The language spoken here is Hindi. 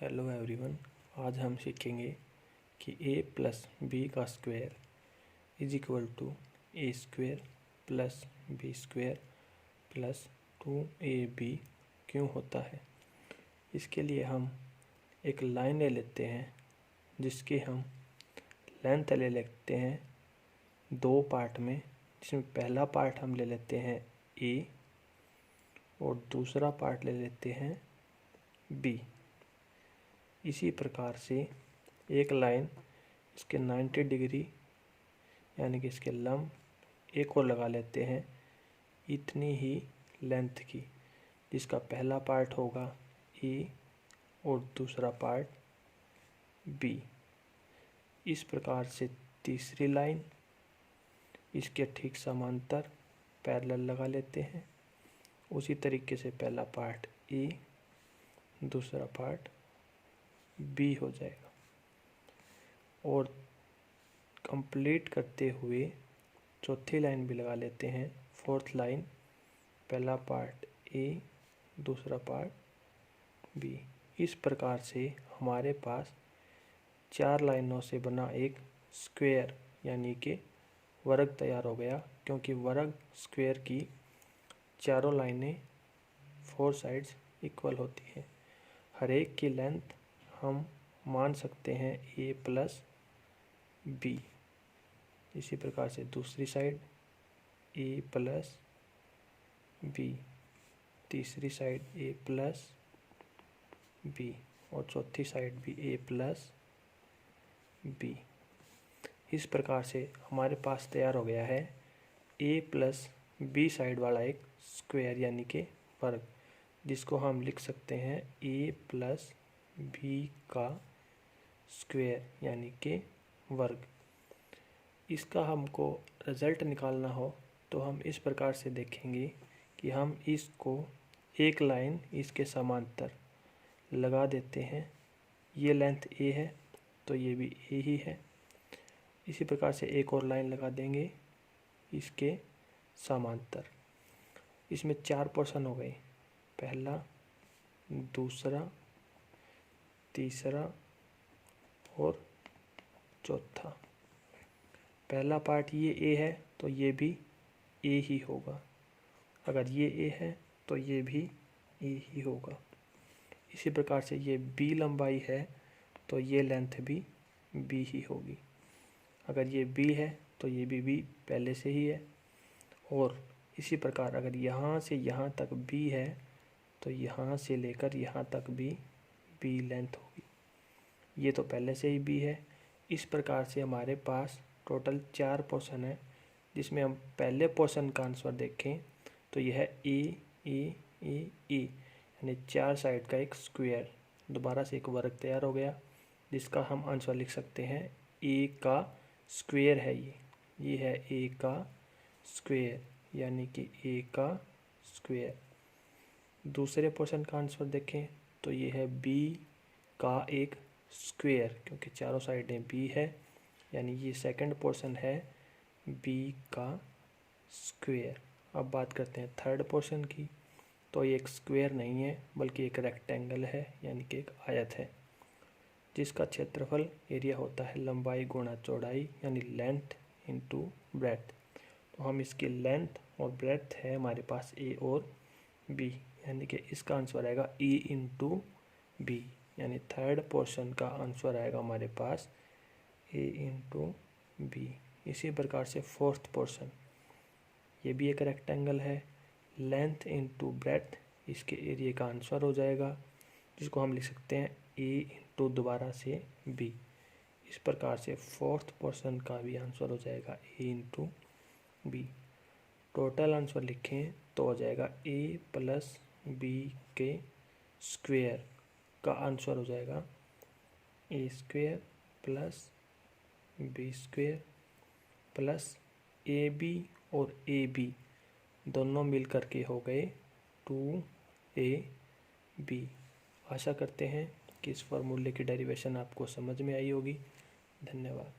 हेलो एवरीवन, आज हम सीखेंगे कि a प्लस बी का square is equal to A square plus B square plus 2ab क्यों होता है। इसके लिए हम एक लाइन ले लेते हैं जिसकी हम लेंथ ले लेते हैं दो पार्ट में, जिसमें पहला पार्ट हम ले लेते हैं a और दूसरा पार्ट ले लेते हैं b। इसी प्रकार से एक लाइन इसके 90 डिग्री यानी कि इसके लंब एक और लगा लेते हैं इतनी ही लेंथ की, जिसका पहला पार्ट होगा ए और दूसरा पार्ट बी। इस प्रकार से तीसरी लाइन इसके ठीक समांतर पैरेलल लगा लेते हैं। उसी तरीके से पहला पार्ट ए, दूसरा पार्ट बी हो जाएगा। और कंप्लीट करते हुए चौथी लाइन भी लगा लेते हैं। फोर्थ लाइन, पहला पार्ट ए, दूसरा पार्ट बी। इस प्रकार से हमारे पास चार लाइनों से बना एक स्क्वायर यानी कि वर्ग तैयार हो गया, क्योंकि वर्ग स्क्वायर की चारों लाइनें फोर साइड्स इक्वल होती हैं। हर एक की लेंथ हम मान सकते हैं a प्लस बी। इसी प्रकार से दूसरी साइड a प्लस बी, तीसरी साइड a प्लस बी और चौथी साइड भी a प्लस बी। इस प्रकार से हमारे पास तैयार हो गया है a प्लस बी साइड वाला एक स्क्वायर यानी कि वर्ग, जिसको हम लिख सकते हैं a प्लस बी का स्क्वायर यानी कि वर्ग। इसका हमको रिज़ल्ट निकालना हो तो हम इस प्रकार से देखेंगे कि हम इसको एक लाइन इसके समांतर लगा देते हैं। ये लेंथ a है तो ये भी a ही है। इसी प्रकार से एक और लाइन लगा देंगे इसके समांतर। इसमें चार पोर्शन हो गए, पहला, दूसरा, तीसरा और चौथा। पहला पार्ट ये a है तो ये भी a ही होगा। अगर ये a है तो ये भी a ही होगा। इसी प्रकार से ये b लंबाई है तो ये लेंथ भी b ही होगी। अगर ये b है तो ये भी b पहले से ही है। और इसी प्रकार अगर यहाँ से यहाँ तक b है तो यहाँ से लेकर यहाँ तक भी b लेंथ होगी। ये तो पहले से ही b है। इस प्रकार से हमारे पास टोटल चार पोर्शन है, जिसमें हम पहले पोर्शन का आंसर देखें तो यह है ए यानी चार साइड का एक स्क्वायर। दोबारा से एक वर्ग तैयार हो गया, जिसका हम आंसर लिख सकते हैं a का स्क्वायर है। ये है a का स्क्वायर यानी कि a का स्क्वायर। दूसरे पोर्शन का आंसर देखें तो ये है b का एक स्क्वायर, क्योंकि चारों साइडें b है यानी ये सेकंड पोर्शन है b का स्क्वायर। अब बात करते हैं थर्ड पोर्शन की। तो ये एक स्क्वायर नहीं है बल्कि एक रेक्टेंगल है यानी कि एक आयत है, जिसका क्षेत्रफल एरिया होता है लंबाई गुणा चौड़ाई यानी लेंथ इनटू ब्रेड्थ। तो हम इसकी लेंथ और ब्रेड्थ है हमारे पास a और b, यानी कि इसका आंसर आएगा e इंटू बी, यानी थर्ड पोर्शन का आंसर आएगा हमारे पास a इंटू बी। इसी प्रकार से फोर्थ पोर्शन, ये भी एक रेक्टेंगल है, लेंथ इंटू ब्रेड्थ इसके एरिया का आंसर हो जाएगा, जिसको हम लिख सकते हैं a इंटू दोबारा से b। इस प्रकार से फोर्थ पोर्शन का भी आंसर हो जाएगा a into B. Total answer लिखें तो हो जाएगा a प्लस बी के स्क्वायर का आंसर हो जाएगा a square plus B square plus ab और ab दोनों मिल करके हो गए 2ab। आशा करते हैं कि इस फॉर्मूले की डेरिवेशन आपको समझ में आई होगी। धन्यवाद।